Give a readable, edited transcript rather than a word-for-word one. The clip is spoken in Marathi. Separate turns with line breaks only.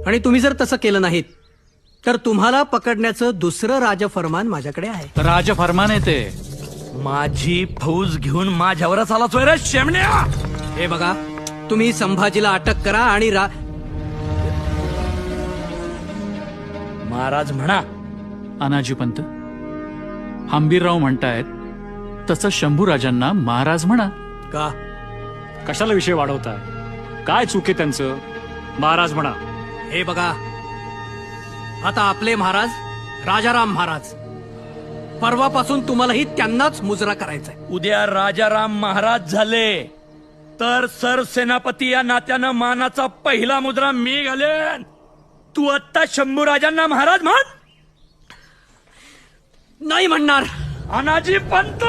आणि तुम्ही जर तसं केलं नाहीत तर तुम्हाला पकडण्याचं दुसरं राजफरमान माझ्याकडे आहे.
राजफरमान आहे ते.
माझी फौज घेऊन माझ्यावरच आला चोय रे शेमण्या.
हे बघा, तुम्ही संभाजीला अटक करा आणि
महाराज म्हणा.
अनाजी पंत, हंबीरराव म्हणतायत तसं शंभूराजांना महाराज म्हणा.
का?
कशाला विषय वाढवताय? काय चूक आहे त्यांचं? महाराज म्हणा.
हे बघा, आता आपले महाराज राजाराम महाराज, परवापासून तुम्हालाही त्यांनाच मुजरा करायचा आहे.
उद्या राजाराम महाराज झाले तर सरसेनापती या नात्यानं मानाचा पहिला मुद्रा मी घालेन. तू आत्ता शंभूराजांना महाराज म्हण.
नाही म्हणणार.
अनाजी पंत.